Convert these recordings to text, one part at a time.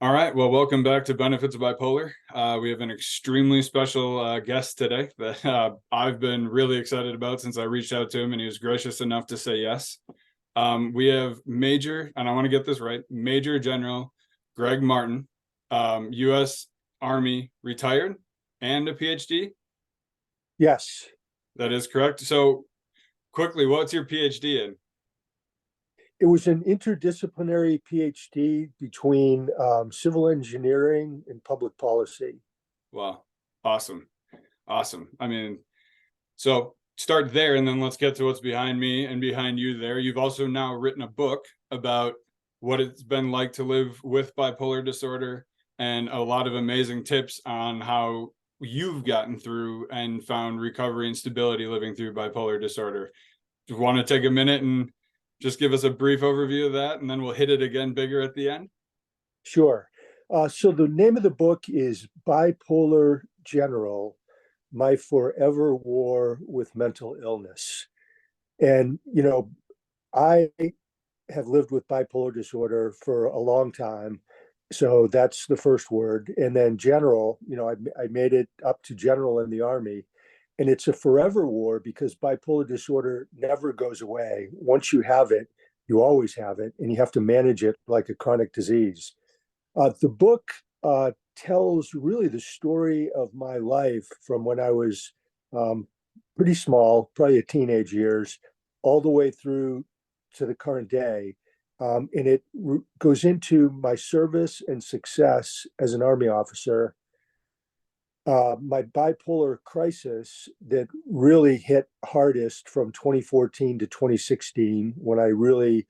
All right. Well, welcome back to Benefits of Bipolar. We have an extremely special guest today that I've been really excited about since I reached out to him, and he was gracious enough to say yes. We have Major, and I want to get this right, Major General Gregg Martin, U.S. Army retired and a PhD. Yes, That is correct. So quickly, what's your PhD in? it was an interdisciplinary PhD between civil engineering and public policy. Wow. Awesome. Awesome. I mean, so start there, and then let's get to what's behind me and behind you there. You've also now written a book about what it's been like to live with bipolar disorder and a lot of amazing tips on how you've gotten through and found recovery and stability living through bipolar disorder. Do you want to take a minute and just give us a brief overview of that, and then we'll hit it again bigger at the end? Sure. So the name of the book is Bipolar General, My Forever War with Mental Illness. And, I have lived with bipolar disorder for a long time. So that's the first word. And then general, I made it up to general in the Army. And it's a forever war because bipolar disorder never goes away. Once you have it, you always have it, and you have to manage it like a chronic disease. The book tells really the story of my life from when I was pretty small, probably a teenage years, all the way through to the current day. And it goes into my service and success as an Army officer, my bipolar crisis that really hit hardest from 2014 to 2016, when I really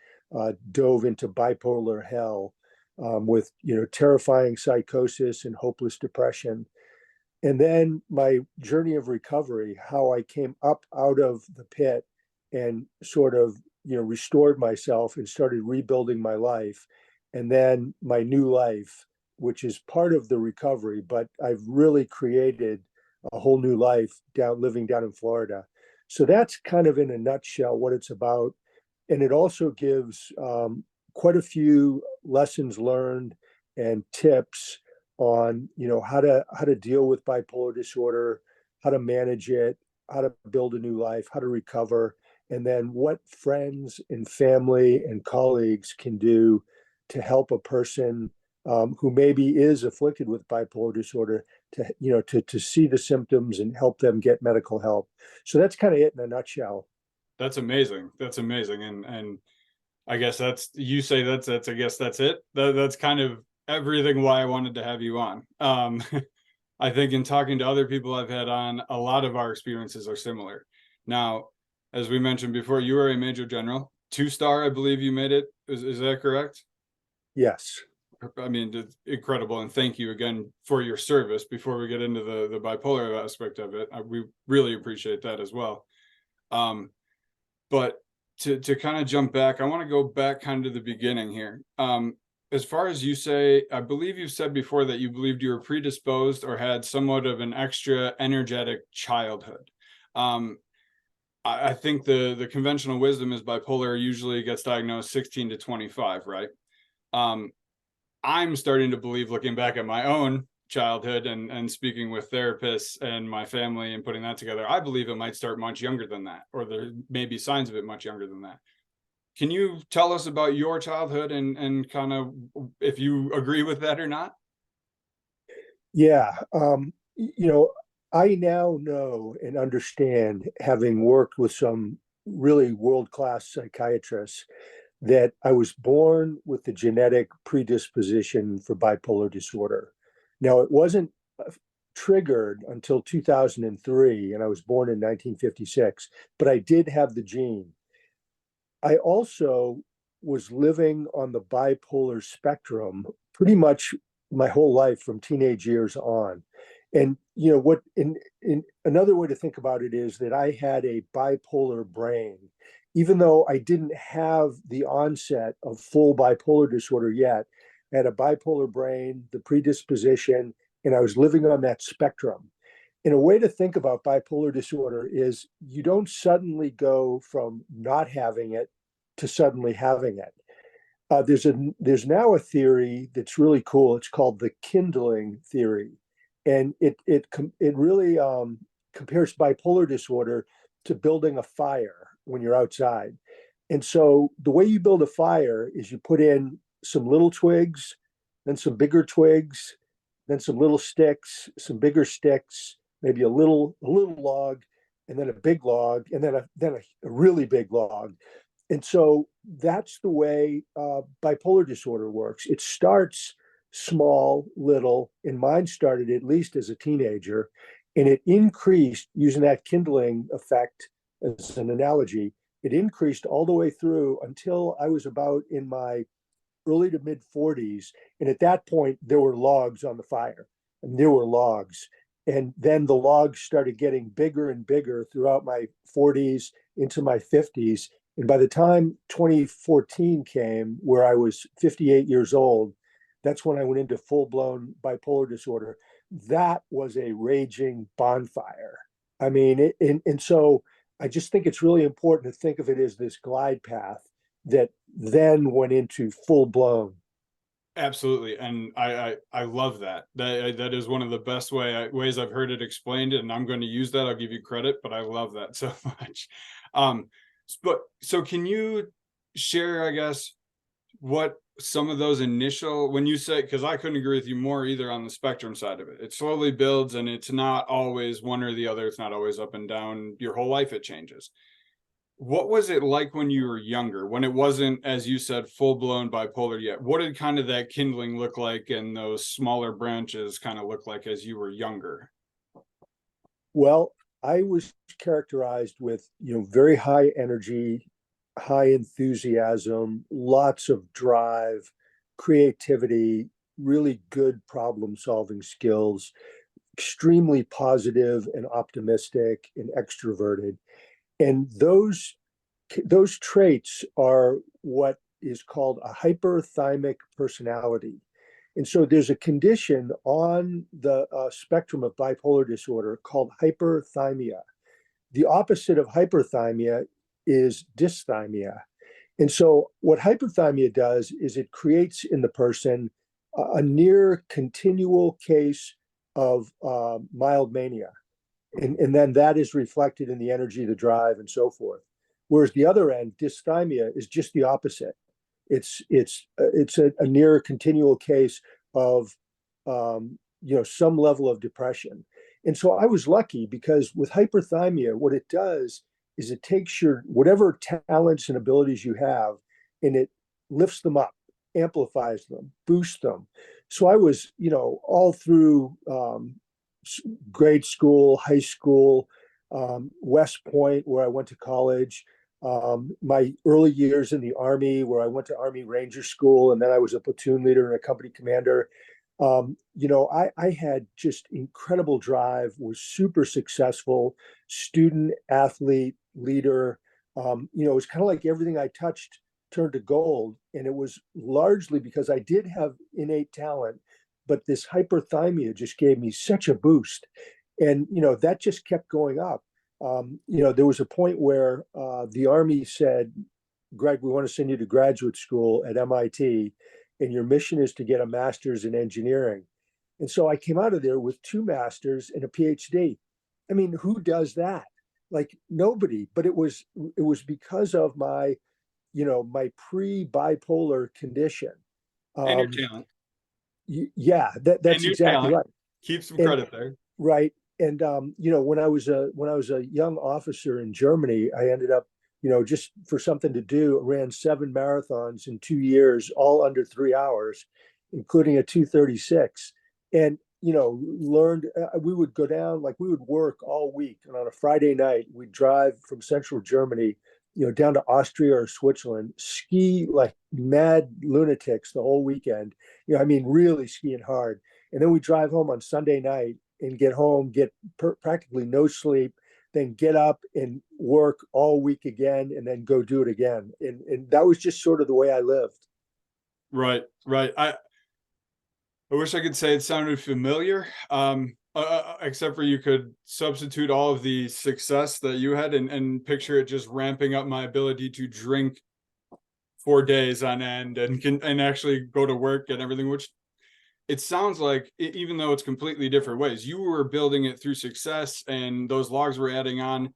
dove into bipolar hell, with terrifying psychosis and hopeless depression. And then my journey of recovery, how I came up out of the pit and sort of restored myself and started rebuilding my life. And then my new life, which is part of the recovery, but I've really created a whole new life living down in Florida. So that's kind of in a nutshell what it's about. And it also gives quite a few lessons learned and tips on how to deal with bipolar disorder, how to manage it, how to build a new life, how to recover, and then what friends and family and colleagues can do to help a person who maybe is afflicted with bipolar disorder to see the symptoms and help them get medical help. So that's kind of it in a nutshell. That's amazing. That's amazing. And I guess you say that's I guess that's it. That's kind of everything why I wanted to have you on. I think in talking to other people I've had on, a lot of our experiences are similar. Now, as we mentioned before, you are a Major General, 2-star, I believe you made it. Is that correct? Yes. I mean, it's incredible, and thank you again for your service. Before we get into the bipolar aspect of it, we really appreciate that as well. But to kind of jump back, I want to go back kind of to the beginning here. As far as you say, I believe you said before that you believed you were predisposed or had somewhat of an extra energetic childhood. I think the conventional wisdom is bipolar usually gets diagnosed 16 to 25, right? I'm starting to believe, looking back at my own childhood and speaking with therapists and my family and putting that together, I believe it might start much younger than that, or there may be signs of it much younger than that. Can you tell us about your childhood and kind of if you agree with that or not? Yeah. I now know and understand, having worked with some really world-class psychiatrists, that I was born with the genetic predisposition for bipolar disorder. Now, it wasn't triggered until 2003, and I was born in 1956, but I did have the gene. I also was living on the bipolar spectrum pretty much my whole life from teenage years on. And what in another way to think about it is that I had a bipolar brain. Even though I didn't have the onset of full bipolar disorder yet, I had a bipolar brain, the predisposition, and I was living on that spectrum. In a way to think about bipolar disorder is you don't suddenly go from not having it to suddenly having it. There's now a theory that's really cool. It's called the kindling theory, and it really compares bipolar disorder to building a fire when you're outside. And so the way you build a fire is you put in some little twigs, then some bigger twigs, then some little sticks, some bigger sticks, maybe a little log, and then a big log, and then a really big log. And so that's the way bipolar disorder works. It starts small, little, and mine started at least as a teenager, and it increased using that kindling effect as an analogy. It increased all the way through until I was about in my early to mid 40s. And at that point, there were logs on the fire, and there were logs. And then the logs started getting bigger and bigger throughout my 40s into my 50s. And by the time 2014 came, where I was 58 years old, that's when I went into full blown bipolar disorder. That was a raging bonfire. I mean, and so I just think it's really important to think of it as this glide path that then went into full blown. Absolutely. And I love that. That is one of the best ways I've heard it explained, and I'm going to use that. I'll give you credit, but I love that so much. But so can you share, I guess, what some of those initial, when you say, because I couldn't agree with you more either on the spectrum side of it. It slowly builds, and it's not always one or the other. It's not always up and down. Your whole life it changes. What was it like when you were younger, when it wasn't, as you said, full-blown bipolar yet? What did kind of that kindling look like, and those smaller branches kind of look like as you were younger? Well, I was characterized with, very high energy, high enthusiasm, lots of drive, creativity, really good problem solving skills, extremely positive and optimistic and extroverted. And those traits are what is called a hyperthymic personality. And so there's a condition on the spectrum of bipolar disorder called hyperthymia. The opposite of hyperthymia is dysthymia. And so what hyperthymia does is it creates in the person a near continual case of mild mania. And then that is reflected in the energy, the drive, and so forth. Whereas the other end, dysthymia, is just the opposite. It's a near continual case of some level of depression. And so I was lucky because with hyperthymia, what it does is it takes your whatever talents and abilities you have, and it lifts them up, amplifies them, boosts them. So I was, all through grade school, high school, West Point, where I went to college, my early years in the Army, where I went to Army Ranger School, and then I was a platoon leader and a company commander. I had just incredible drive, was super successful, student, athlete, leader. It was kind of like everything I touched turned to gold. And it was largely because I did have innate talent, but this hyperthymia just gave me such a boost. And, that just kept going up. There was a point where the Army said, Greg, we want to send you to graduate school at MIT, and your mission is to get a master's in engineering. And so I came out of there with 2 masters and a PhD. I mean, who does that? Like nobody. But it was because of my, my pre-bipolar condition. And your Um, talent. yeah, And that's your exactly talent. right. Keep some And credit there. right. And when I was a young officer in Germany, I ended up, just for something to do, ran 7 marathons in 2 years, all under 3 hours, including a 2:36. And learned we would go down, like we would work all week, and on a Friday night we'd drive from central Germany, down to Austria or Switzerland, ski like mad lunatics the whole weekend. I mean, really skiing hard. And then we drive home on Sunday night and get home, get practically no sleep, then get up and work all week again, and then go do it again. And that was just sort of the way I lived. Right, right. I wish I could say it sounded familiar, except for you could substitute all of the success that you had and picture it just ramping up my ability to drink 4 days on end and can and actually go to work and everything, which it sounds like, even though it's completely different ways, you were building it through success and those logs were adding on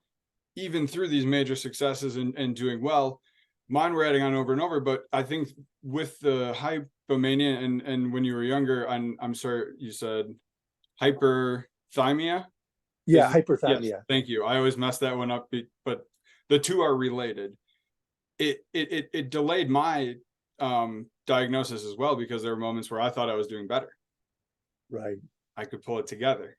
even through these major successes and doing well. Mine were adding on over and over, but I think with the hypomania and when you were younger, I'm sorry, you said hyperthymia. Yeah, Yes, hyperthymia. thank you. I always mess that one up, but the two are related. It delayed my diagnosis as well, because there were moments where I thought I was doing better. Right. I could pull it together.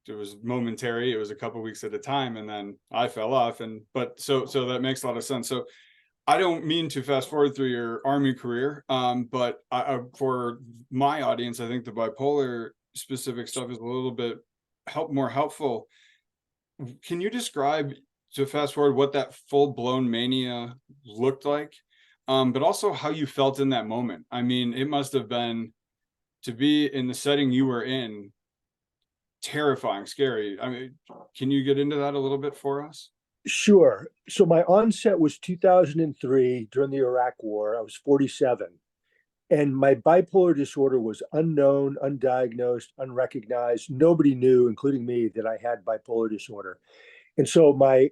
It was momentary. It was a couple weeks at a time, and then I fell off. But so that makes a lot of sense. So I don't mean to fast forward through your army career, but for my audience, I think the bipolar specific stuff is a little bit more helpful. Can you describe, to fast forward, what that full blown mania looked like, but also how you felt in that moment? I mean, it must have been, to be in the setting you were in, terrifying, scary. I mean, can you get into that a little bit for us? Sure. So my onset was 2003 during the Iraq War. I was 47. And my bipolar disorder was unknown, undiagnosed, unrecognized. Nobody knew, including me, that I had bipolar disorder. And so my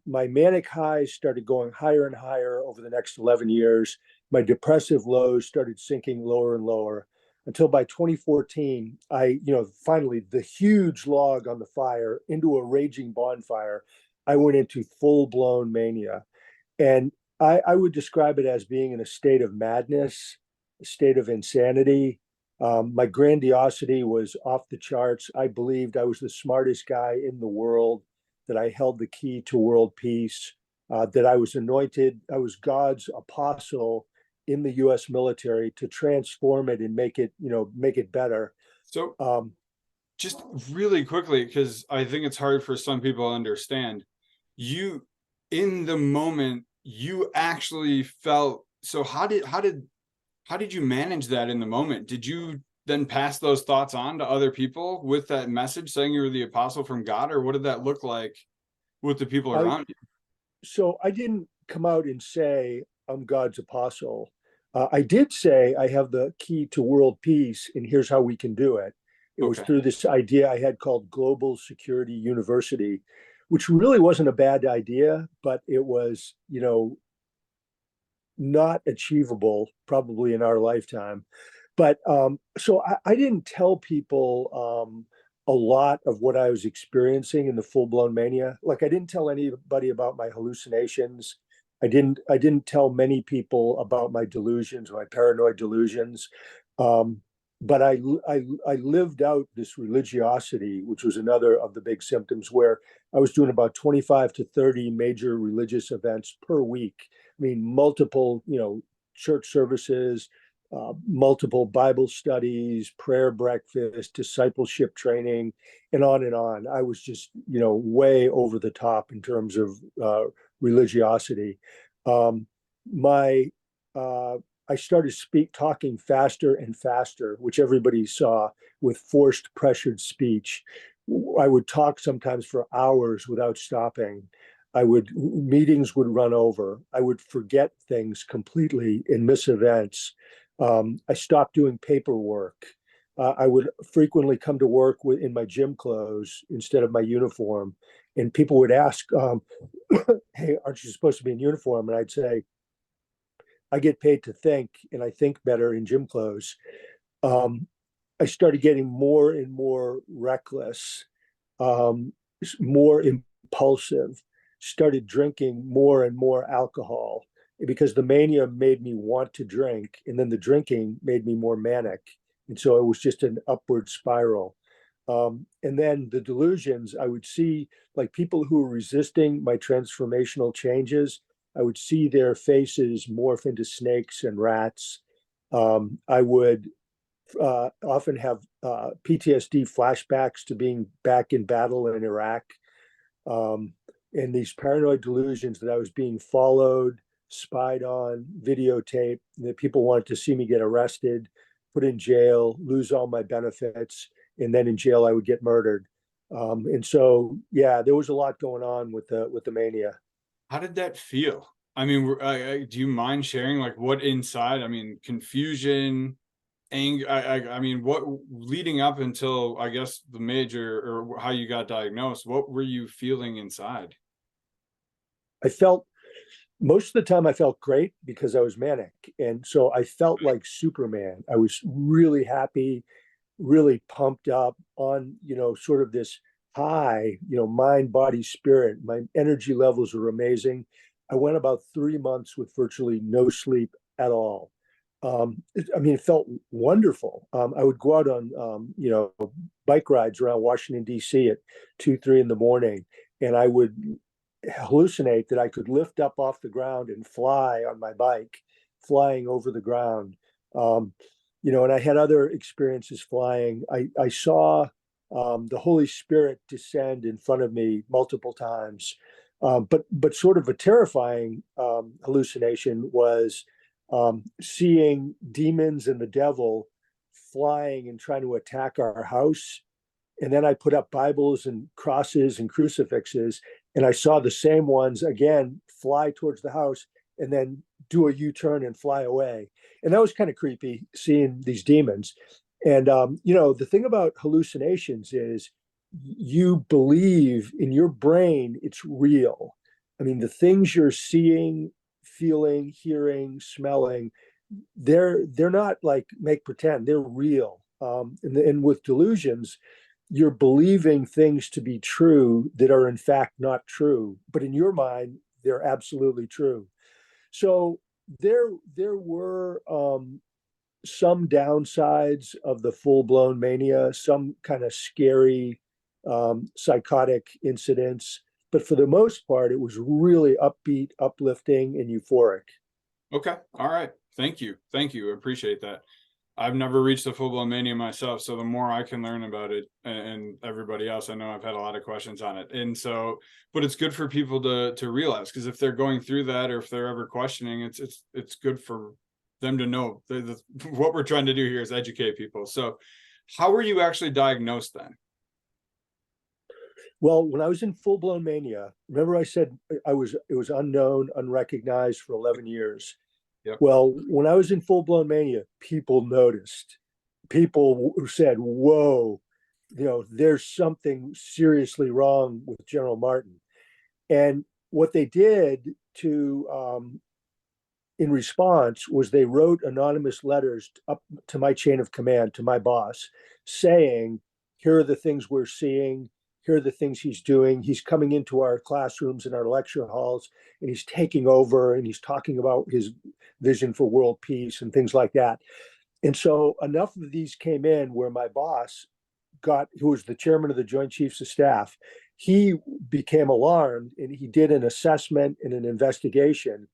manic highs started going higher and higher over the next 11 years. My depressive lows started sinking lower and lower until by 2014, finally, the huge log on the fire into a raging bonfire, I went into full blown mania. And I would describe it as being in a state of madness, a state of insanity. My grandiosity was off the charts. I believed I was the smartest guy in the world, that I held the key to world peace, that I was anointed, I was God's apostle in the US military to transform it and make it better. So Um, just really quickly, because I think it's hard for some people to understand, you, in the moment, you actually felt, so how did you manage that in the moment? Did you then pass those thoughts on to other people with that message saying you were the apostle from God, or what did that look like with the people I around you? so I didn't come out and say I'm God's apostle. I did say I have the key to world peace, and here's how we can do it. It was Okay. through this idea I had called Global Security University, which really wasn't a bad idea, but it was, not achievable probably in our lifetime. But so I didn't tell people a lot of what I was experiencing in the full blown mania. Like I didn't tell anybody about my hallucinations. I didn't tell many people about my delusions, my paranoid delusions. Um, but I lived out this religiosity, which was another of the big symptoms, where I was doing about 25 to 30 major religious events per week. I mean, multiple, church services, multiple Bible studies, prayer breakfast, discipleship training, and on and on. I was just, way over the top in terms of religiosity. Um, my I started talking faster and faster, which everybody saw, with forced, pressured speech. I would talk sometimes for hours without stopping. Meetings would run over. I would forget things completely and miss events. I stopped doing paperwork. I would frequently come to work in my gym clothes instead of my uniform. And people would ask, hey, aren't you supposed to be in uniform? And I'd say, I get paid to think, and I think better in gym clothes. Um, I started getting more and more reckless, um, more impulsive, started drinking more and more alcohol because the mania made me want to drink, and then the drinking made me more manic. And so it was just an upward spiral. And then the delusions, I would see like people who were resisting my transformational changes. I would see their faces morph into snakes and rats. I would often have PTSD flashbacks to being back in battle in Iraq, um, and these paranoid delusions that I was being followed, spied on, videotaped, that people wanted to see me get arrested, put in jail, lose all my benefits, and then in jail I would get murdered. And so, yeah, there was a lot going on with the mania. How did that feel? I mean, do you mind sharing like what inside? I mean, confusion, anger. I mean, what leading up until I guess the major or how you got diagnosed? What were you feeling inside? I felt most of the time I felt great because I was manic. And so I felt like Superman. I was really happy, really pumped up on, sort of this high, mind, body, spirit. My energy levels were amazing. I went about 3 months with virtually no sleep at all. I mean, it felt wonderful. I would go out on, bike rides around Washington, D.C. at 2, 3 in the morning, and I would hallucinate that I could lift up off the ground and fly on my bike, flying over the ground. Um, and I had other experiences flying. I saw the Holy Spirit descend in front of me multiple times. But sort of a terrifying hallucination was seeing demons and the devil flying and trying to attack our house. And then I put up Bibles and crosses and crucifixes, and I saw the same ones again fly towards the house and then do a U-turn and fly away. And that was kind of creepy, seeing these demons. And the thing about hallucinations is you believe in your brain it's real. I mean, the things you're seeing, feeling, hearing, smelling, they're not like make pretend, they're real. And with delusions, you're believing things to be true that are in fact not true, but in your mind they're absolutely true. So there were some downsides of the full-blown mania, some kind of scary psychotic incidents, but for the most part it was really upbeat, uplifting, and euphoric. Okay, all right. Thank you. I appreciate that. I've never reached a full-blown mania myself, so the more I can learn about it and everybody else, I know I've had a lot of questions on it. And so, but it's good for people to realize, because if they're going through that or if they're ever questioning, it's good for them to know what we're trying to do here is educate people. So how were you actually diagnosed then? Well, when I was in full-blown mania, remember I said it was unknown, unrecognized for 11 years. Yep. Well, when I was in full-blown mania, people noticed. People said, "Whoa, there's something seriously wrong with General Martin." And what they did to in response was they wrote anonymous letters up to my chain of command, to my boss, saying, "Here are the things we're seeing. Here are the things he's doing. He's coming into our classrooms and our lecture halls, and he's taking over, and he's talking about his vision for world peace and things like that." And so enough of these came in where my boss who was the chairman of the Joint Chiefs of Staff, he became alarmed and he did an assessment and an investigation,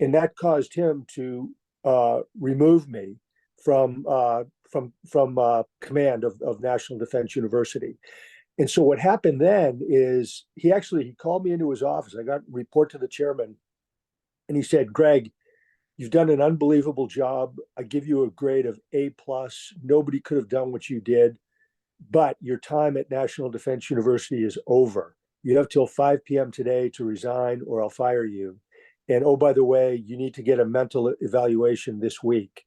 and that caused him to remove me from command of National Defense University. And so what happened then is he called me into his office. I got a report to the chairman, and he said, "Greg, you've done an unbelievable job. I give you a grade of A plus. Nobody could have done what you did, but your time at National Defense University is over. You have till 5 p.m. today to resign, or I'll fire you. And oh, by the way, you need to get a mental evaluation this week."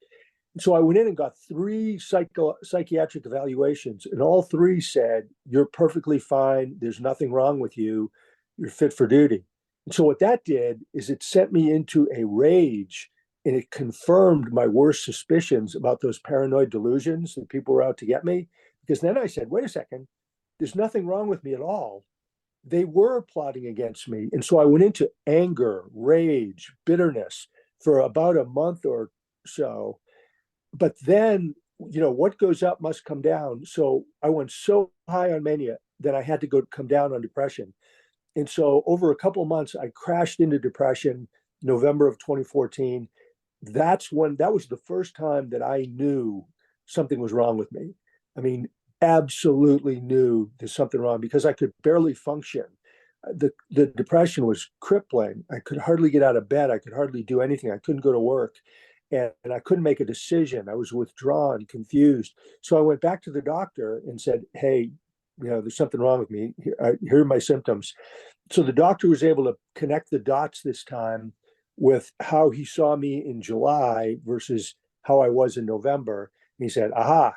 So I went in and got 3 psychiatric evaluations, and all 3 said, "You're perfectly fine. There's nothing wrong with you. You're fit for duty." And so what that did is it sent me into a rage, and it confirmed my worst suspicions about those paranoid delusions that people were out to get me. Because then I said, wait a second, there's nothing wrong with me at all. They were plotting against me. And so I went into anger, rage, bitterness for about a month or so. But then, what goes up must come down. So I went so high on mania that I had to come down on depression. And so over a couple of months, I crashed into depression, November of 2014. That was the first time that I knew something was wrong with me. I mean, absolutely knew there's something wrong because I could barely function. The depression was crippling. I could hardly get out of bed. I could hardly do anything. I couldn't go to work. And I couldn't make a decision. I was withdrawn, confused. So I went back to the doctor and said, "Hey, there's something wrong with me. Here are my symptoms." So the doctor was able to connect the dots this time with how he saw me in July versus how I was in November. And he said, aha,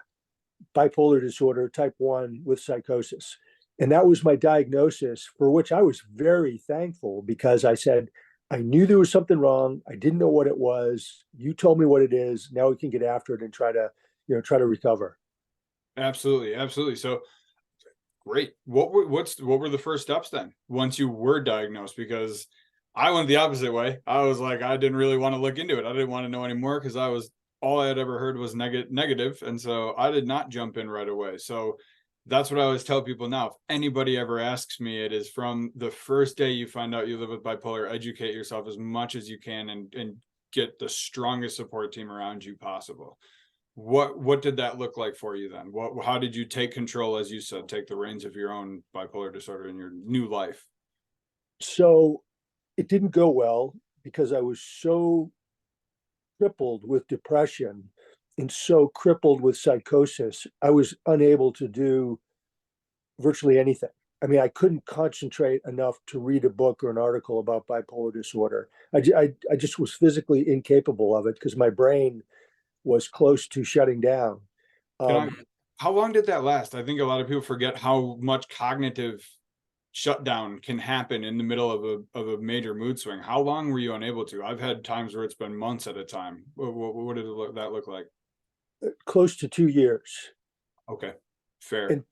bipolar disorder type 1 with psychosis. And that was my diagnosis, for which I was very thankful, because I said, I knew there was something wrong. I didn't know what it was. You told me what it is. Now we can get after it and try to, try to recover. Absolutely, absolutely. So great. What were the first steps then once you were diagnosed? Because I went the opposite way. I was like, I didn't really want to look into it. I didn't want to know anymore because I was all I had ever heard was negative, and so I did not jump in right away. So that's what I always tell people now. If anybody ever asks me, it is from the first day you find out you live with bipolar, educate yourself as much as you can and get the strongest support team around you possible. What did that look like for you then? How did you take control, as you said, take the reins of your own bipolar disorder in your new life? So it didn't go well because I was so crippled with depression and so crippled with psychosis. I was unable to do virtually anything. I mean, I couldn't concentrate enough to read a book or an article about bipolar disorder. I just was physically incapable of it because my brain was close to shutting down. Can I, Um, how long did that last? I think a lot of people forget how much cognitive shutdown can happen in the middle of a major mood swing. How long were you unable to? I've had times where it's been months at a time. What did that look like? Close to 2 years. Okay, fair. And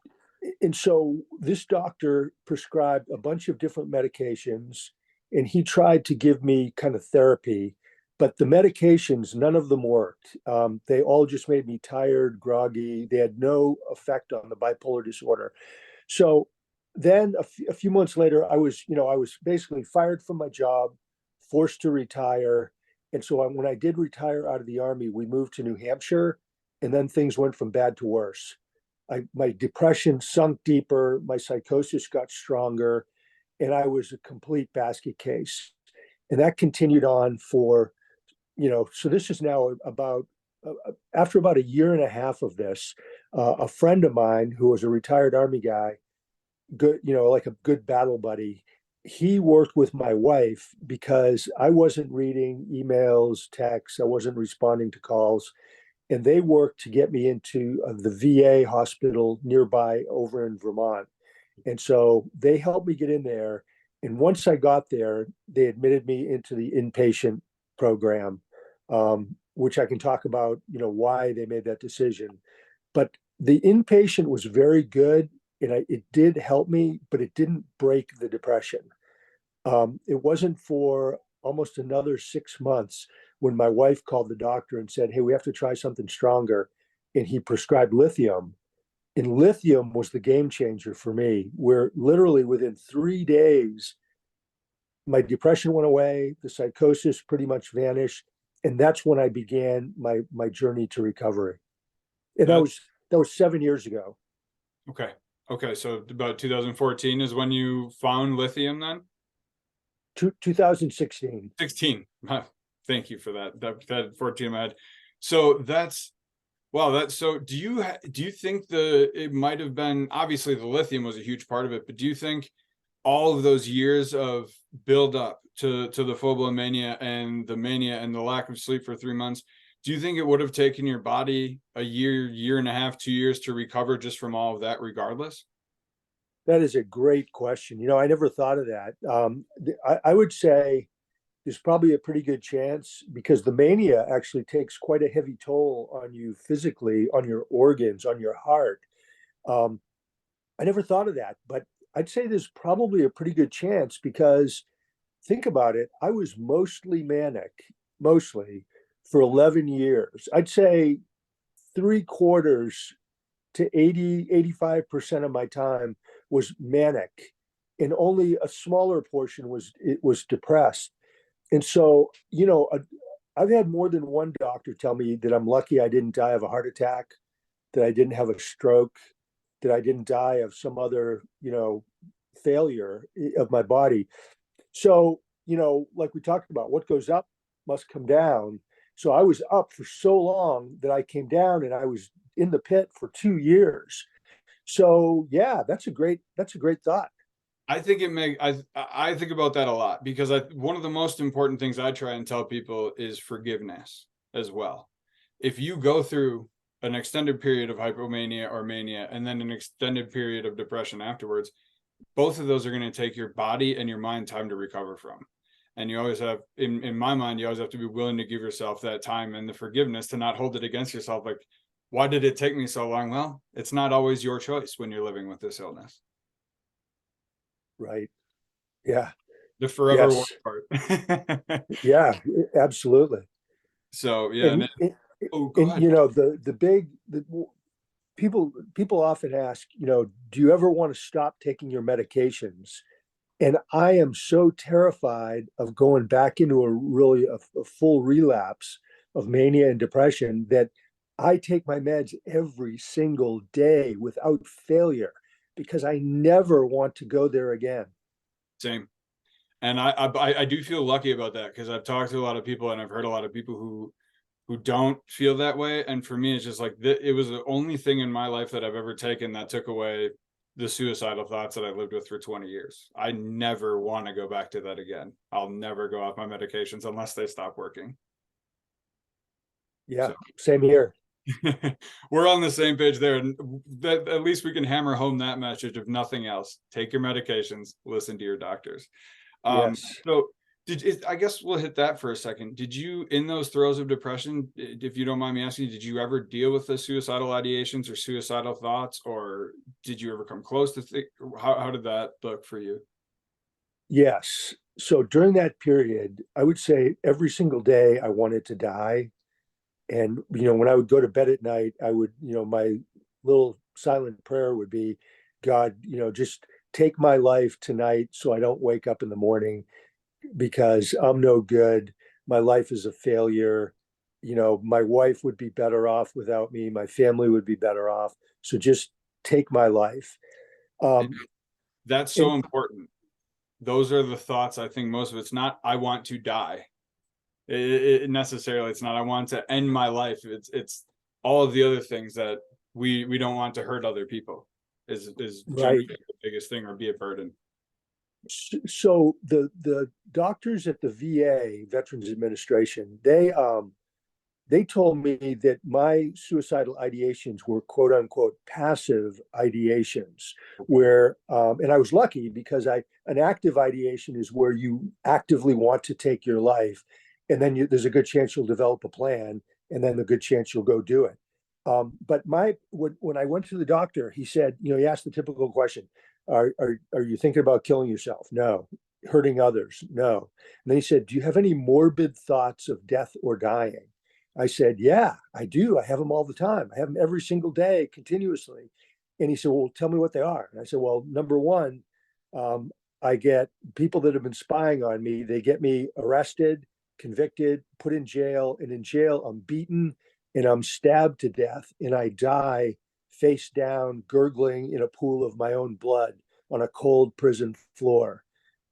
and so this doctor prescribed a bunch of different medications, and he tried to give me kind of therapy, but the medications, none of them worked. They all just made me tired, groggy. They had no effect on the bipolar disorder. So then a few months later, I was basically fired from my job, forced to retire. And so when I did retire out of the Army, we moved to New Hampshire, and then things went from bad to worse. My depression sunk deeper, my psychosis got stronger, and I was a complete basket case. And that continued on for, so this is now after about a year and a half of this, a friend of mine who was a retired Army guy, good, like a good battle buddy, he worked with my wife because I wasn't reading emails, texts, I wasn't responding to calls, and they worked to get me into the VA hospital nearby over in Vermont. And so they helped me get in there. And once I got there, they admitted me into the inpatient program, which I can talk about, why they made that decision. But the inpatient was very good, and it did help me, but it didn't break the depression. It wasn't for almost another 6 months when my wife called the doctor and said, hey, we have to try something stronger. And he prescribed lithium. And lithium was the game changer for me, where literally within 3 days, my depression went away, the psychosis pretty much vanished. And that's when I began my journey to recovery. And That's that was 7 years ago. okay. Okay, so about 2014 is when you found lithium then? 2016. 16. Thank you for that. That 14 in my head. So that's wow, that's so do you think it might have been, obviously the lithium was a huge part of it, but do you think all of those years of build up to the full-blown mania and the mania and the lack of sleep for 3 months, do you think it would have taken your body a year and a half, 2 years to recover just from all of that regardless? That is a great question. I never thought of that. I would say there's probably a pretty good chance, because the mania actually takes quite a heavy toll on you physically, on your organs, on your heart. Um, I never thought of that, but I'd say there's probably a pretty good chance, because think about it. I was mostly manic, mostly for 11 years. I'd say three quarters to 85% of my time was manic, and only a smaller portion was depressed. And so, I've had more than one doctor tell me that I'm lucky I didn't die of a heart attack, that I didn't have a stroke, that I didn't die of some other, failure of my body. So, like we talked about, what goes up must come down. So I was up for so long that I came down, and I was in the pit for 2 years. So yeah, that's a great thought. I think I think about that a lot, because one of the most important things I try and tell people is forgiveness as well. If you go through an extended period of hypomania or mania and then an extended period of depression afterwards, both of those are going to take your body and your mind time to recover from. And you always have, in my mind, you always have to be willing to give yourself that time and the forgiveness to not hold it against yourself. Like, why did it take me so long? Well, it's not always your choice when you're living with this illness. Right. Yeah. The forever work Yes. part. Yeah, absolutely. So yeah. And, Oh, go and ahead. you know, the people often ask, you know, do you ever want to stop taking your medications? And I am so terrified of going back into a full relapse of mania and depression that I take my meds every single day without failure because I never want to go there again. Same. And I do feel lucky about that, because I've talked to a lot of people and I've heard a lot of people who don't feel that way. And for me, it's just like it was the only thing in my life that I've ever taken that took away the suicidal thoughts that I lived with for 20 years. I never want to go back to that again. I'll never go off my medications unless they stop working. Yeah, So same here. we're on the same page there. And that, at least we can hammer home that message, if nothing else. Take your medications, listen to your doctors. Yes. So I guess we'll hit that for a second. Did you, in those throes of depression, if you don't mind me asking, did you ever deal with the suicidal ideations or suicidal thoughts, or did you ever come close to think, how did that look for you? Yes. So during that period, I would say every single day I wanted to die. And, you know, when I would go to bed at night, I would, you know, my little silent prayer would be, God, you know, just take my life tonight so I don't wake up in the morning because I'm no good. My life is a failure. You know, my wife would be better off without me. My family would be better off. So just take my life. Um, That's so and important. Those are the thoughts. I think most of it's not, I want to die. Necessarily, it's not, I want to end my life. It's all of the other things that we don't want to hurt other people is generally right. the biggest thing, or be a burden. So the doctors at the VA, Veterans Administration, they told me that my suicidal ideations were quote unquote passive ideations, where and I was lucky because an active ideation is where you actively want to take your life, and then there's a good chance you'll develop a plan, and then a good chance you'll go do it. But when I went to the doctor, he said, you know, he asked the typical question: Are you thinking about killing yourself? No. Hurting others? No. And then he said, do you have any morbid thoughts of death or dying? I said, yeah, I do. I have them all the time. I have them every single day, continuously. And he said, well, tell me what they are. And I said, well, number one, um, I get people that have been spying on me. They get me arrested, convicted, put in jail. And in jail, I'm beaten and I'm stabbed to death. And I die face down, gurgling in a pool of my own blood on a cold prison floor.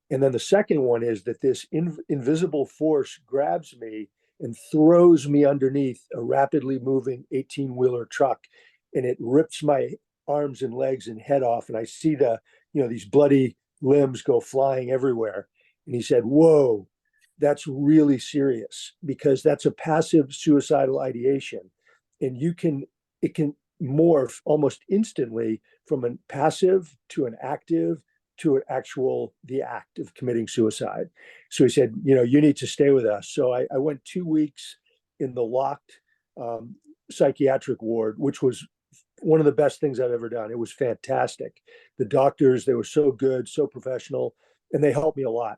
And then the second one is that this invisible force grabs me and throws me underneath a rapidly moving 18-wheeler truck, and it rips my arms and legs and head off. And I see you know, these bloody limbs go flying everywhere. And he said, whoa, that's really serious because that's a passive suicidal ideation. And it can morph almost instantly from a passive to an active to an actual the act of committing suicide. So he said, you know, you need to stay with us. So I went 2 weeks in the locked um, psychiatric ward, which was one of the best things I've ever done. It was fantastic. The doctors, they were so good, so professional, and they helped me a lot.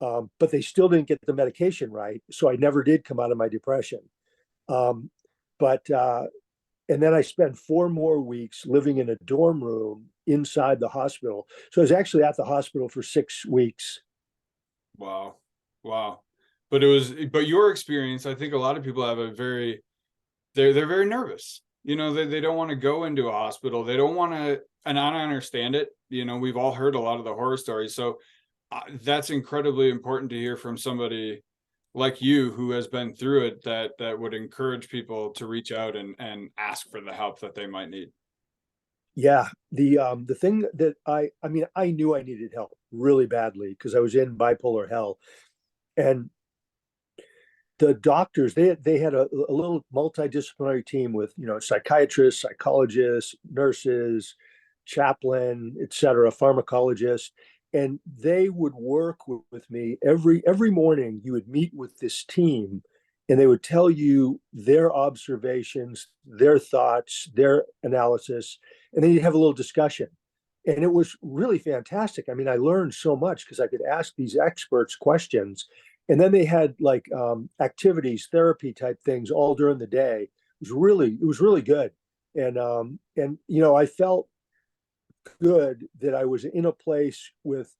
But they still didn't get the medication right. So I never did come out of my depression. Um, but and then I spent 4 more weeks living in a dorm room inside the hospital. So I was actually at the hospital for 6 weeks. Wow. Wow. But your experience, I think a lot of people have a very, they're very nervous. You know, they don't want to go into a hospital. They don't want to, and I understand it. You know, we've all heard a lot of the horror stories. So that's incredibly important to hear from somebody like you who has been through it, that would encourage people to reach out and ask for the help that they might need. Yeah, the thing that I mean, I knew I needed help. really badly because I was in bipolar hell. And the doctors, they had a little multidisciplinary team with, psychiatrists, psychologists, nurses, chaplain, et cetera, pharmacologists. And they would work with me every morning. You would meet with this team and they would tell you their observations, their thoughts, their analysis, and then you'd have a little discussion. And it was really fantastic. I mean, I learned so much because I could ask these experts questions. And then they had like activities, therapy type things all during the day. It was really good. And I felt good that I was in a place with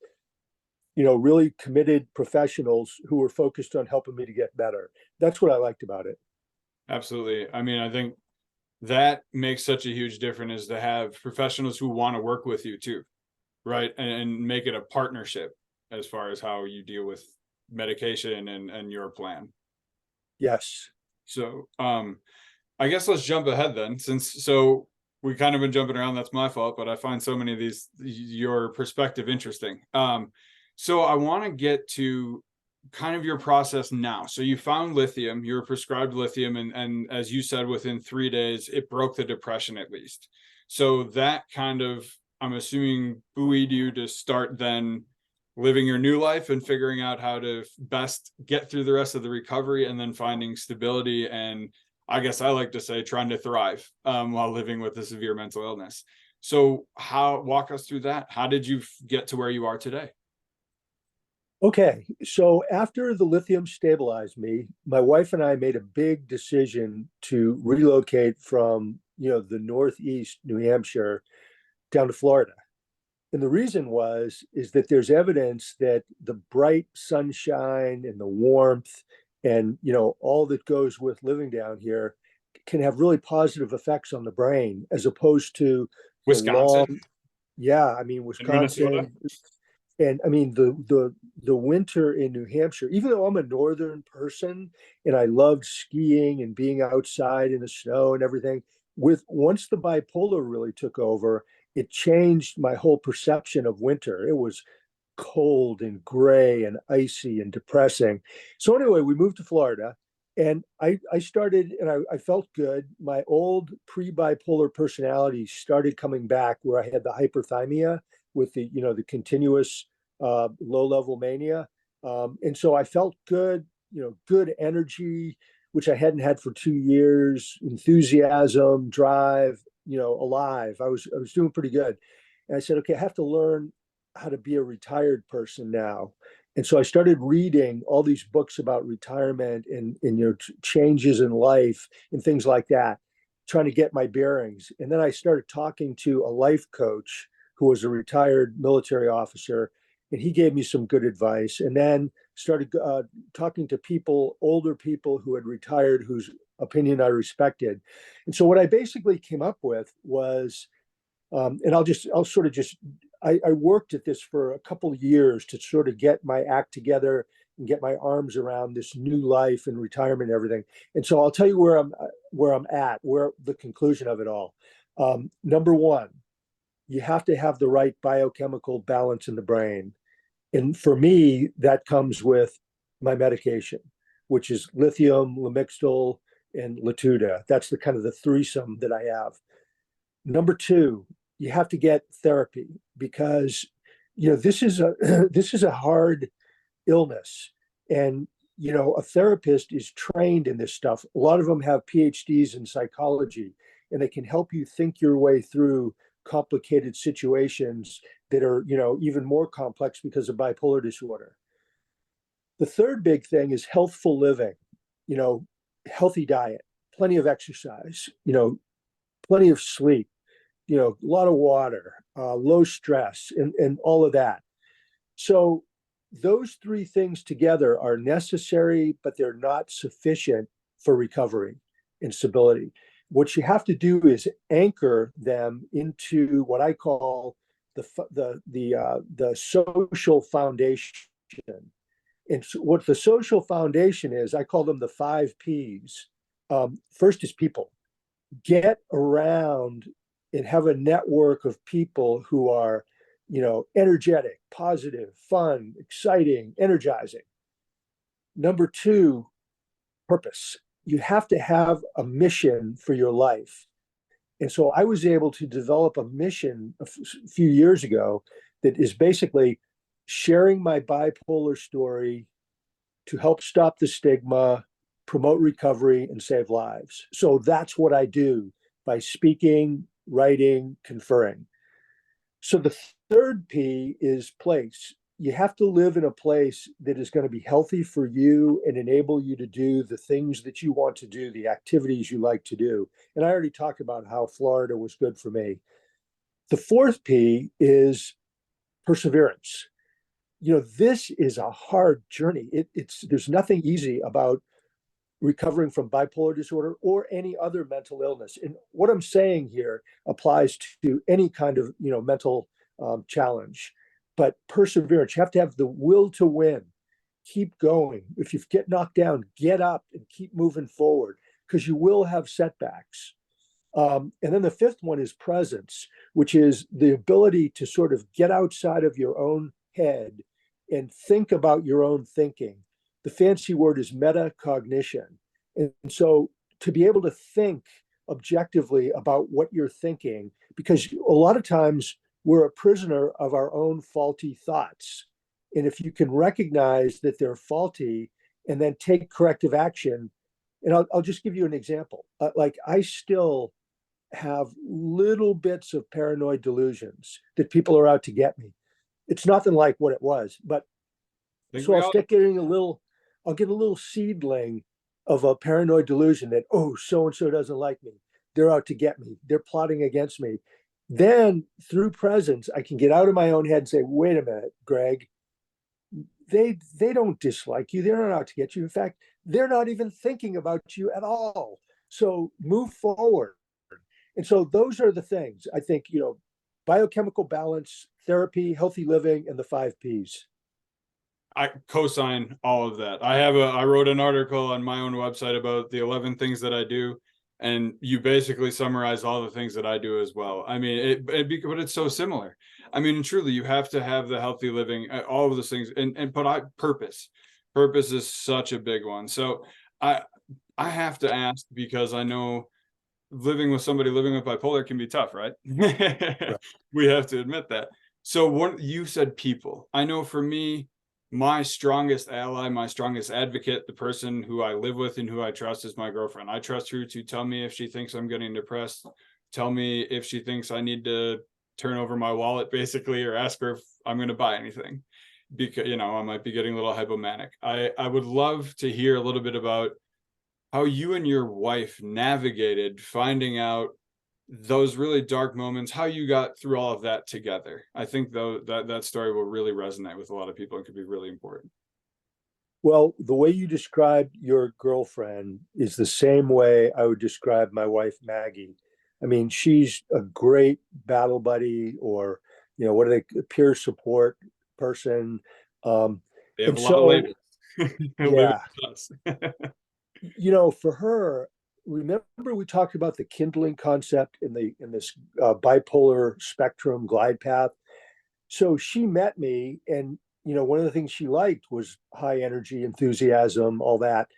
really committed professionals who were focused on helping me to get better. That's what I liked about it. Absolutely. I mean, I think that makes such a huge difference, is to have professionals who want to work with you too, right? And make it a partnership as far as how you deal with medication and your plan. Yes. So I guess let's jump ahead then, since we kind of been jumping around. That's my fault, but I find so many of these, your perspective, interesting. So I want to get to kind of your process now. So you found lithium, you were prescribed lithium, and as you said, within 3 days, it broke the depression at least. So that kind of, I'm assuming, buoyed you to start then living your new life and figuring out how to best get through the rest of the recovery, and then finding stability, and I guess I like to say trying to thrive while living with a severe mental illness. So walk us through that. How did you get to where you are today? Okay, so after the lithium stabilized me, my wife and I made a big decision to relocate from, the Northeast New Hampshire down to Florida. And the reason is that there's evidence that the bright sunshine and the warmth and, all that goes with living down here can have really positive effects on the brain as opposed to the Wisconsin long, yeah, I mean, and Minnesota. Wisconsin. And I mean, the winter in New Hampshire, even though I'm a northern person and I loved skiing and being outside in the snow and everything, once the bipolar really took over, it changed my whole perception of winter. It was cold and gray and icy and depressing. So anyway, we moved to Florida and I started and I felt good. My old pre-bipolar personality started coming back where I had the hyperthymia with the continuous low-level mania. And so I felt good, good energy, which I hadn't had for 2 years, enthusiasm, drive, alive. I was doing pretty good. And I said, okay, I have to learn how to be a retired person now. And so I started reading all these books about retirement and changes in life and things like that, trying to get my bearings. And then I started talking to a life coach who was a retired military officer, and he gave me some good advice. And then started talking to older people who had retired, whose opinion I respected. And so what I basically came up with was, and I worked at this for a couple of years to sort of get my act together and get my arms around this new life and retirement and everything. And so I'll tell you where the conclusion of it all. Number one, you have to have the right biochemical balance in the brain. And for me, that comes with my medication, which is lithium, lamictal, and latuda. That's the kind of the threesome that I have. Number two, you have to get therapy because this is a this is a hard illness, and a therapist is trained in this stuff. A lot of them have PhDs in psychology, and they can help you think your way through complicated situations that are even more complex because of bipolar disorder. The third big thing is healthful living, you know healthy diet, plenty of exercise, plenty of sleep, a lot of water, low stress, and all of that. So those three things together are necessary, but they're not sufficient for recovery and stability. What you have to do is anchor them into what I call the social foundation. And so what the social foundation is, I call them the 5 Ps. First is people. Get around and have a network of people who are energetic, positive, fun, exciting, energizing. Number two, purpose. You have to have a mission for your life. And so I was able to develop a mission a few years ago that is basically sharing my bipolar story to help stop the stigma, promote recovery, and save lives. So that's what I do by speaking, writing, conferring. So the third P is place. You have to live in a place that is going to be healthy for you and enable you to do the things that you want to do, the activities you like to do. And I already talked about how Florida was good for me. The fourth P is perseverance. This is a hard journey. There's nothing easy about recovering from bipolar disorder or any other mental illness. And what I'm saying here applies to any kind of mental challenge. But perseverance, you have to have the will to win. Keep going. If you get knocked down, get up and keep moving forward, because you will have setbacks. And then the fifth one is presence, which is the ability to sort of get outside of your own head and think about your own thinking. The fancy word is metacognition. And so to be able to think objectively about what you're thinking, because a lot of times we're a prisoner of our own faulty thoughts. And if you can recognize that they're faulty and then take corrective action, and I'll just give you an example. Like I still have little bits of paranoid delusions that people are out to get me. It's nothing like what it was, but so I'll start getting I'll get a little seedling of a paranoid delusion that, oh, so-and-so doesn't like me. They're out to get me. They're plotting against me. Then through presence, I can get out of my own head and say, wait a minute, Greg, they don't dislike you. They're not out to get you. In fact, they're not even thinking about you at all. So move forward. And so those are the things I think, biochemical balance, therapy, healthy living, and the 5 Ps. I co-sign all of that. I wrote an article on my own website about the 11 things that I do, and you basically summarize all the things that I do as well. I mean, but it's so similar. I mean, truly, you have to have the healthy living, all of those things, but purpose is such a big one. So I have to ask, because I know living with somebody living with bipolar can be tough, right? Right. We have to admit that. So you said people. I know for me, my strongest ally, my strongest advocate, the person who I live with and who I trust, is my girlfriend. I trust her to tell me if she thinks I'm getting depressed, tell me if she thinks I need to turn over my wallet, basically, or ask her if I'm going to buy anything, because, I might be getting a little hypomanic. I would love to hear a little bit about how you and your wife navigated finding out those really dark moments, how you got through all of that together. I think, though, that story will really resonate with a lot of people and could be really important. Well, the way you described your girlfriend is the same way I would describe my wife, Maggie. I mean, she's a great battle buddy, or, what are they, peer support person. They have And a lot of so, labels. Live yeah, with us. for her, remember we talked about the kindling concept in this bipolar spectrum glide path. So she met me, and one of the things she liked was high energy, enthusiasm, all that.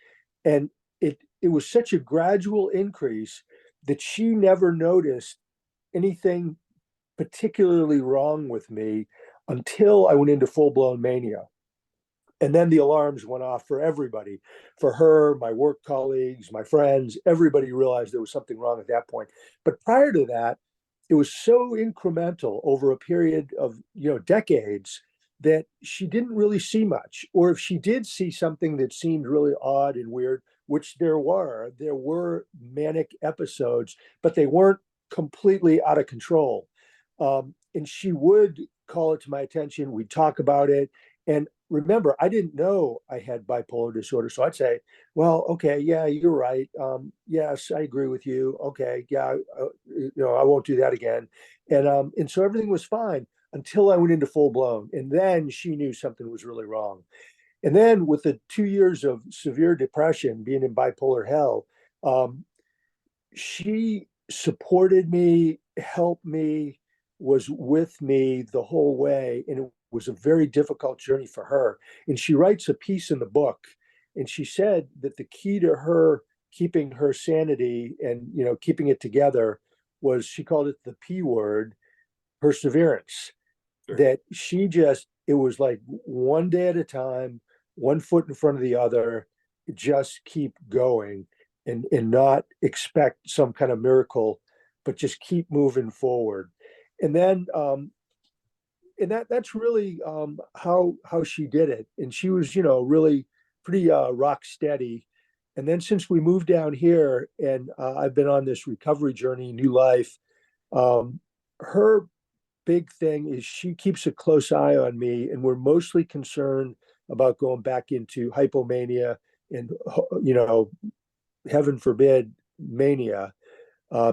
And it was such a gradual increase that she never noticed anything particularly wrong with me until I went into full-blown mania. And then the alarms went off for everybody, for her, my work colleagues, my friends. Everybody realized there was something wrong at that point. But prior to that, it was so incremental over a period of decades that she didn't really see much. Or if she did see something that seemed really odd and weird, which there were manic episodes, but they weren't completely out of control. And she would call it to my attention. We'd talk about it. And remember, I didn't know I had bipolar disorder. So I'd say, well, okay, yeah, you're right. Yes, I agree with you. Okay, yeah, I won't do that again. And so everything was fine until I went into full blown. And then she knew something was really wrong. And then with the 2 years of severe depression, being in bipolar hell, she supported me, helped me, was with me the whole way, and it was a very difficult journey for her. And she writes a piece in the book, and she said that the key to her keeping her sanity and keeping it together was, she called it the P word, perseverance. Sure. That she just, it was like one day at a time, one foot in front of the other, just keep going, and not expect some kind of miracle, but just keep moving forward. And then and that's really how she did it. And she was, really pretty rock steady. And then since we moved down here, and I've been on this recovery journey, new life, her big thing is she keeps a close eye on me, and we're mostly concerned about going back into hypomania and, heaven forbid, mania,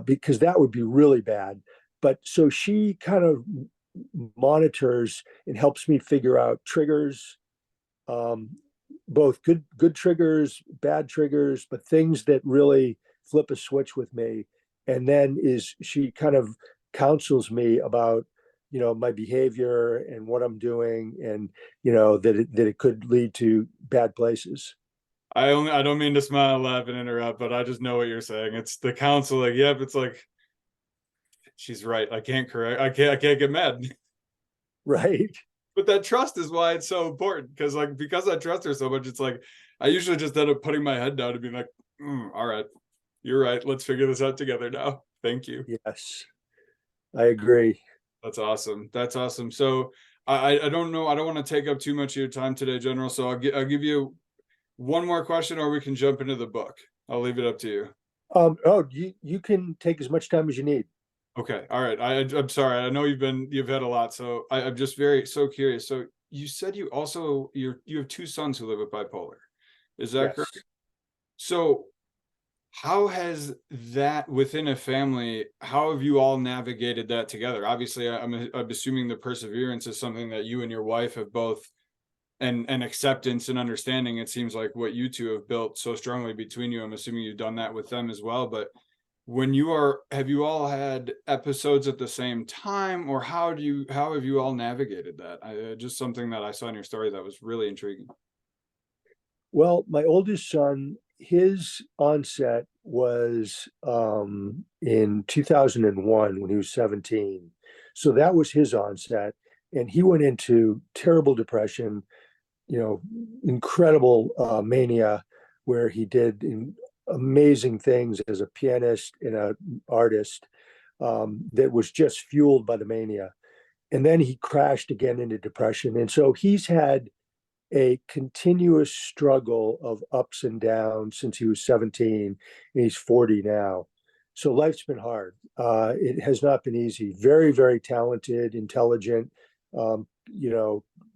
because that would be really bad. But so she kind of monitors and helps me figure out triggers, um, both good triggers, bad triggers, but things that really flip a switch with me. And then she kind of counsels me about my behavior and what I'm doing, and that it could lead to bad places. I don't mean to smile, laugh, and interrupt, but I just know what you're saying. It's the counseling. Yep, it's like she's right. I can't correct. I can't get mad. Right. But that trust is why it's so important. Because I trust her so much, it's like I usually just end up putting my head down and being like, all right, you're right. Let's figure this out together now. Thank you. Yes, I agree. That's awesome. That's awesome. So I don't know. I don't want to take up too much of your time today, General. So I'll give you one more question, or we can jump into the book. I'll leave it up to you. Oh, you can take as much time as you need. Okay. All right. I'm sorry. I know you've had a lot, so I'm just so curious. So you said you have two sons who live with bipolar. Is that Yes. correct? So how has that within a family, how have you all navigated that together? Obviously, I'm assuming the perseverance is something that you and your wife have both, and acceptance and understanding. It seems like what you two have built so strongly between you. I'm assuming you've done that with them as well. But have you all had episodes at the same time, or how have you all navigated that? Just something that I saw in your story that was really intriguing. Well, my oldest son, his onset was in 2001 when he was 17. So that was his onset. And he went into terrible depression, incredible mania, where he did amazing things as a pianist and an artist, that was just fueled by the mania. And then he crashed again into depression. And so he's had a continuous struggle of ups and downs since he was 17, and he's 40 now. So life's been hard. It has not been easy. Very, very talented, intelligent, um,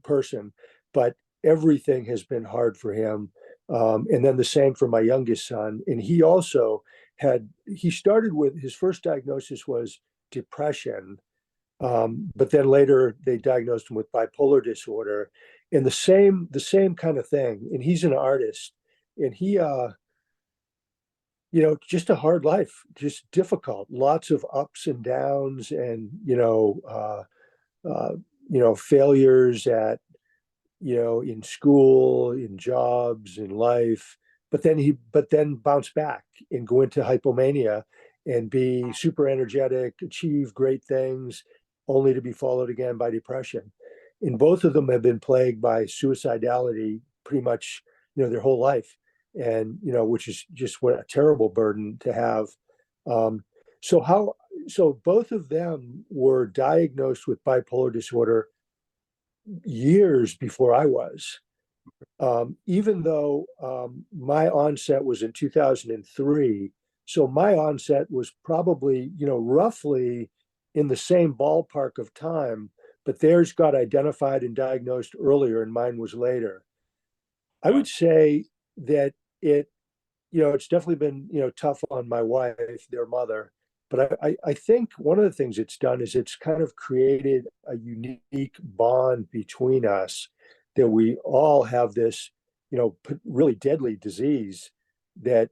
person, but everything has been hard for him. And then the same for my youngest son. And he started with, his first diagnosis was depression, but then later they diagnosed him with bipolar disorder, and the same kind of thing. And he's an artist, and he just a hard life, just difficult, lots of ups and downs, and failures at in school, in jobs, in life. But then bounce back and go into hypomania and be super energetic, achieve great things, only to be followed again by depression. And both of them have been plagued by suicidality pretty much, their whole life. And, which is just what a terrible burden to have. Um, so how, so both of them were diagnosed with bipolar disorder years before I was. Even though my onset was in 2003, so my onset was probably, roughly in the same ballpark of time, but theirs got identified and diagnosed earlier, and mine was later. I Yeah. would say that it's definitely been, tough on my wife, their mother. But I think one of the things it's done is it's kind of created a unique bond between us, that we all have this, really deadly disease that,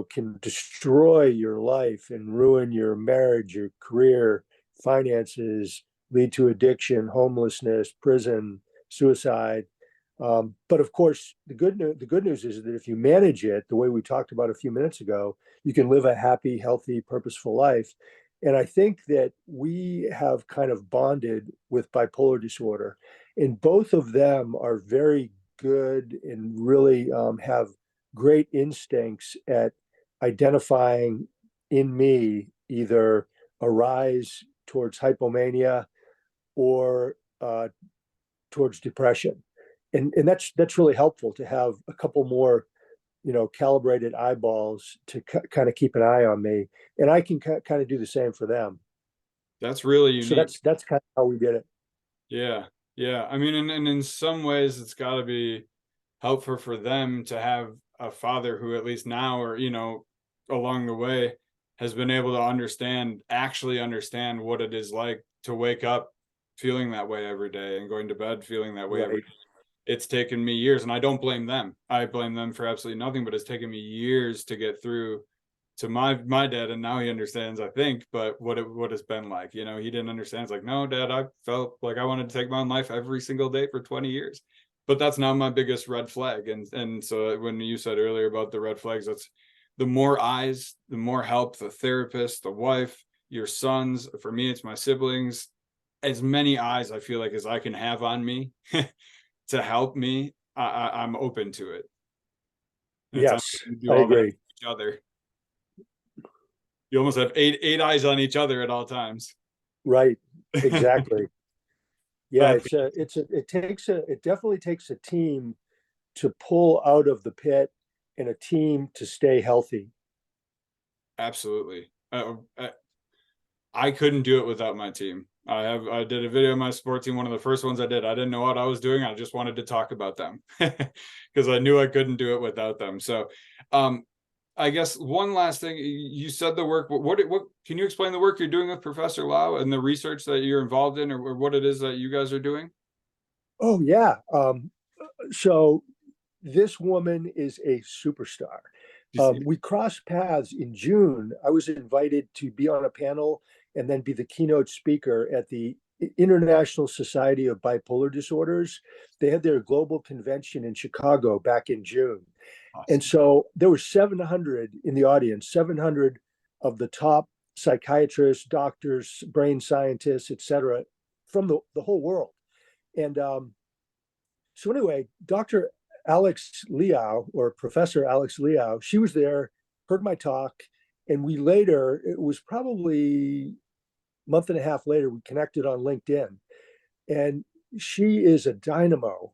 can destroy your life and ruin your marriage, your career, finances, lead to addiction, homelessness, prison, suicide. But of course, the good news is that if you manage it the way we talked about a few minutes ago, you can live a happy, healthy, purposeful life. And I think that we have kind of bonded with bipolar disorder, and both of them are very good and really have great instincts at identifying in me either a rise towards hypomania or towards depression. And that's really helpful to have a couple more, calibrated eyeballs to kind of keep an eye on me, and I can kind of do the same for them. That's really So unique. that's kind of how we did it. Yeah. Yeah. I mean, and in some ways it's got to be helpful for them to have a father who at least now, or, along the way has been able to actually understand what it is like to wake up feeling that way every day and going to bed feeling that way every Right. day. It's taken me years, and I don't blame them. I blame them for absolutely nothing, but it's taken me years to get through to my dad, and now he understands, I think, but what it's been like. He didn't understand. It's like, no, Dad, I felt like I wanted to take my own life every single day for 20 years. But that's now my biggest red flag. And so when you said earlier about the red flags, that's the more eyes, the more help, the therapist, the wife, your sons. For me, it's my siblings. As many eyes I feel like as I can have on me to help me, I'm open to it. And it's Yes, to do I all that for agree. each other. You almost have eight eyes on each other at all times. Right. Exactly. Yeah, That's it definitely takes a team to pull out of the pit and a team to stay healthy. absolutely. I couldn't do it without my team. I did a video on my sport team, one of the first ones I did. I didn't know what I was doing. I just wanted to talk about them because I knew I couldn't do it without them. So, I guess one last thing, you said the work. What can you explain the work you're doing with Professor Lau and the research that you're involved in, or what it is that you guys are doing? Oh yeah. So this woman is a superstar. We crossed paths in June. I was invited to be on a panel and then be the keynote speaker at the International Society of Bipolar Disorders. They had their global convention in Chicago back in June. And Awesome. so there were 700 in the audience, 700 of the top psychiatrists, doctors, brain scientists, et cetera, from the whole world. And so anyway, Dr. Alex Leow, or Professor Alex Leow, she was there, heard my talk, and we later, it was probably a month and a half later, we connected on LinkedIn. And she is a dynamo.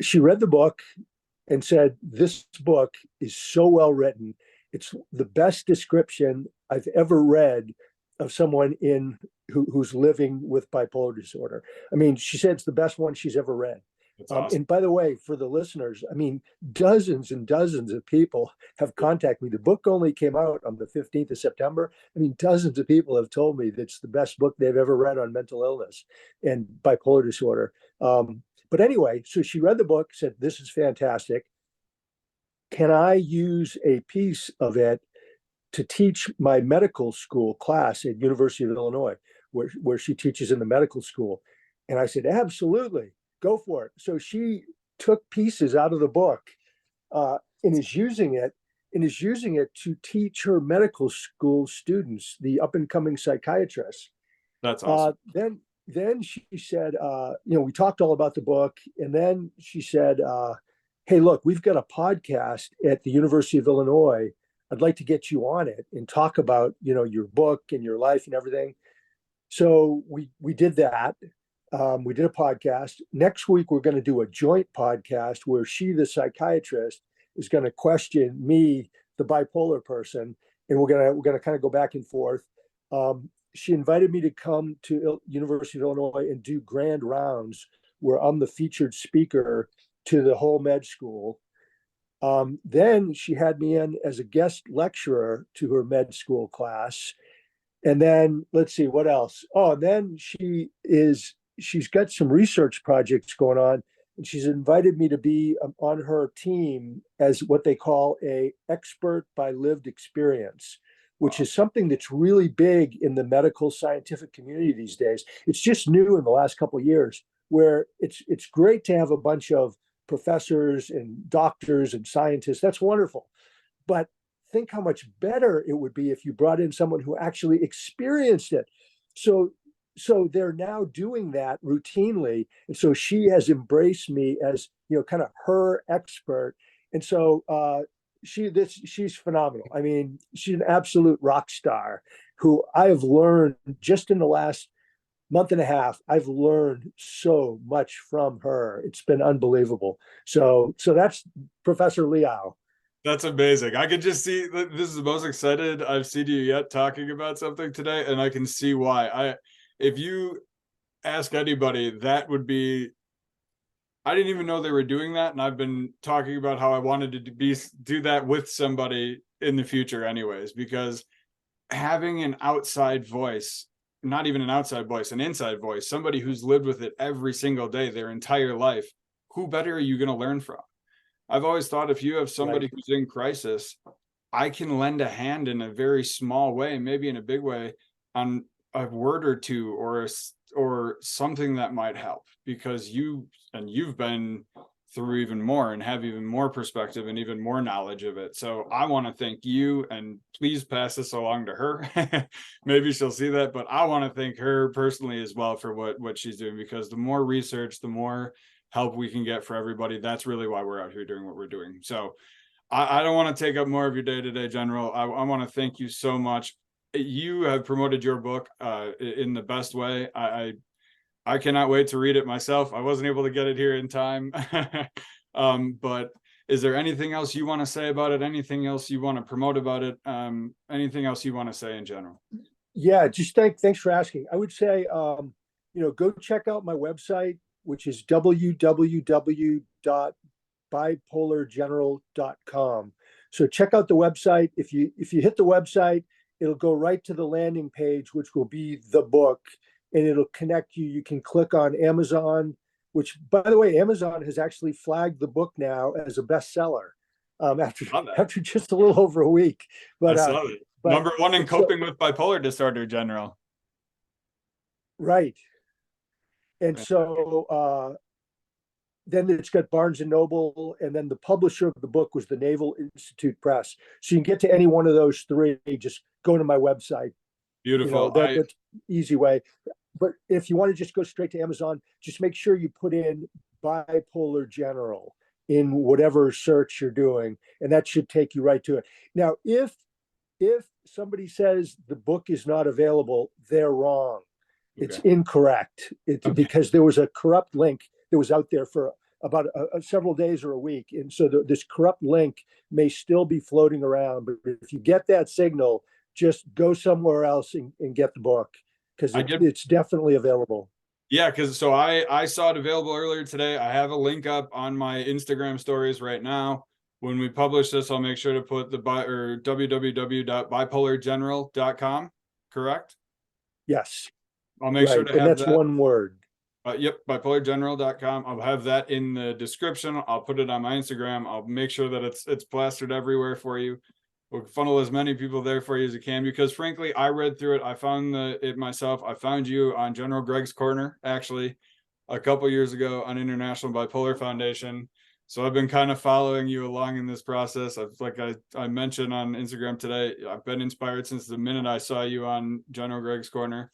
She read the book and said, "This book is so well written. It's the best description I've ever read of someone who's living with bipolar disorder." I mean, she said it's the best one she's ever read. That's awesome. And by the way, for the listeners, I mean, dozens and dozens of people have contacted me. The book only came out on the 15th of September. I mean, dozens of people have told me that it's the best book they've ever read on mental illness and bipolar disorder. But anyway, so she read the book, said, "This is fantastic. Can I use a piece of it to teach my medical school class at University of Illinois, where she teaches in the medical school?" And I said, "Absolutely, go for it." So she took pieces out of the book and is using it to teach her medical school students, the up and coming psychiatrists. That's awesome. Then she said, we talked all about the book, and then she said, "Hey, look, we've got a podcast at the University of Illinois. I'd like to get you on it and talk about, your book and your life and everything." So we did that. We did a podcast. Next week, we're going to do a joint podcast where she, the psychiatrist, is going to question me, the bipolar person, and we're gonna kind of go back and forth. She invited me to come to University of Illinois and do grand rounds where I'm the featured speaker to the whole med school. Then she had me in as a guest lecturer to her med school class. And then let's see what else. Oh, and then she's got some research projects going on, and she's invited me to be on her team as what they call a expert by lived experience. which Wow. is something that's really big in the medical scientific community these days. It's just new in the last couple of years, where it's great to have a bunch of professors and doctors and scientists. That's wonderful. But think how much better it would be if you brought in someone who actually experienced it. So so they're now doing that routinely. And so she has embraced me as, kind of her expert. And so she's phenomenal. I mean, she's an absolute rock star who I have learned just in the last month and a half. I've learned so much from her. It's been unbelievable. So that's Professor Leow. That's amazing. I could just see that this is the most excited I've seen you yet talking about something today, and I can see why. If you ask anybody, that would be. I didn't even know they were doing that, and I've been talking about how I wanted to do that with somebody in the future, anyways, because having an outside voice, not even an outside voice, an inside voice, somebody who's lived with it every single day, their entire life, who better are you going to learn from? I've always thought if you have somebody Right. who's in crisis, I can lend a hand in a very small way, maybe in a big way, on a word or two or something that might help, because you've been through even more and have even more perspective and even more knowledge of it. So I want to thank you, and please pass this along to her. Maybe she'll see that, but I want to thank her personally as well for what she's doing, because the more research, the more help we can get for everybody. That's really why we're out here doing what we're doing. So I don't want to take up more of your day today, General. I want to thank you so much. You have promoted your book in the best way. I cannot wait to read it myself. I wasn't able to get it here in time. But is there anything else you want to say about it? Anything else you want to promote about it? Anything else you want to say in general? Yeah, just thanks for asking. I would say, go check out my website, which is www.bipolargeneral.com. So check out the website. If you hit the website, it'll go right to the landing page, which will be the book, and it'll connect you. You can click on Amazon, which, by the way, Amazon has actually flagged the book now as a bestseller after Love that. after just a little over a week. I But saw it. but Number one in so coping with bipolar disorder, General. right. And so then it's got Barnes and Noble, and then the publisher of the book was the Naval Institute Press. So you can get to any one of those three. Just go to my website. Beautiful. That's easy way. But if you want to just go straight to Amazon, just make sure you put in Bipolar General in whatever search you're doing, and that should take you right to it. Now, if somebody says the book is not available, they're wrong. It's Okay. incorrect. It's Okay. because there was a corrupt link that was out there for about several days or a week, and so this corrupt link may still be floating around. But if you get that signal, just go somewhere else and get the book, because I get it's definitely available. Yeah, because so I saw it available earlier today. I have a link up on my Instagram stories right now. When we publish this, I'll make sure to put the www.bipolargeneral.com. Correct? Yes, I'll make sure right, to and have that's that. one word. Yep, bipolargeneral.com. I'll have that in the description. I'll put it on my Instagram. I'll make sure that it's plastered everywhere for you. We'll funnel as many people there for you as you can, because frankly, I read through it. I found it myself. I found you on General Gregg's Corner, actually, a couple years ago on International Bipolar Foundation. So I've been kind of following you along in this process. Like I mentioned on Instagram today, I've been inspired since the minute I saw you on General Gregg's Corner.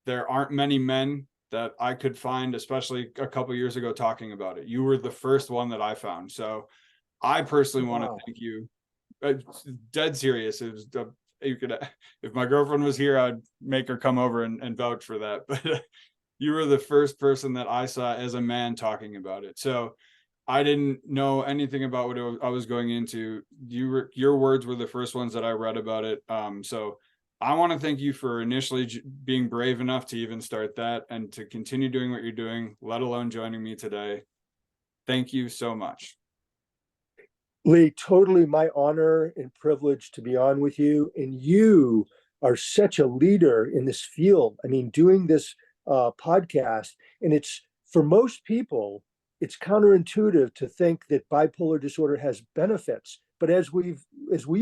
There aren't many men that I could find, especially a couple years ago, talking about it. You were the first one that I found. So I personally want to Wow. thank you. Dead serious. It was, you could, if my girlfriend was here, I'd make her come over and vouch for that. But you were the first person that I saw as a man talking about it. So I didn't know anything about what I was going into. Your words were the first ones that I read about it. So I want to thank you for initially being brave enough to even start that and to continue doing what you're doing, let alone joining me today. Thank you so much. Lee, totally my honor and privilege to be on with you. And you are such a leader in this field. I mean, doing this podcast, and it's for most people, it's counterintuitive to think that bipolar disorder has benefits. But as we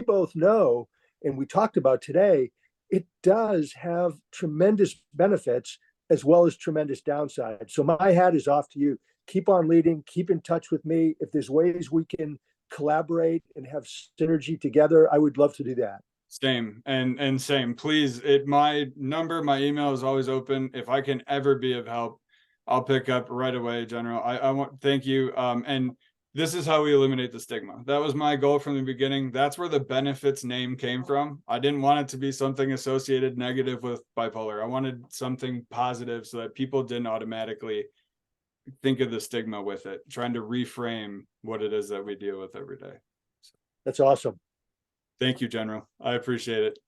both know, and we talked about today, it does have tremendous benefits as well as tremendous downsides. So my hat is off to you. Keep on leading, keep in touch with me. If there's ways we can collaborate and have synergy together, I would love to do that. Same and same. Please, my number, my email is always open. If I can ever be of help, I'll pick up right away, General. I want thank you. And this is how we eliminate the stigma. That was my goal from the beginning. That's where the benefits name came from. I didn't want it to be something associated negative with bipolar. I wanted something positive so that people didn't automatically think of the stigma with it, trying to reframe what it is that we deal with every day. That's awesome. Thank you, General. I appreciate it.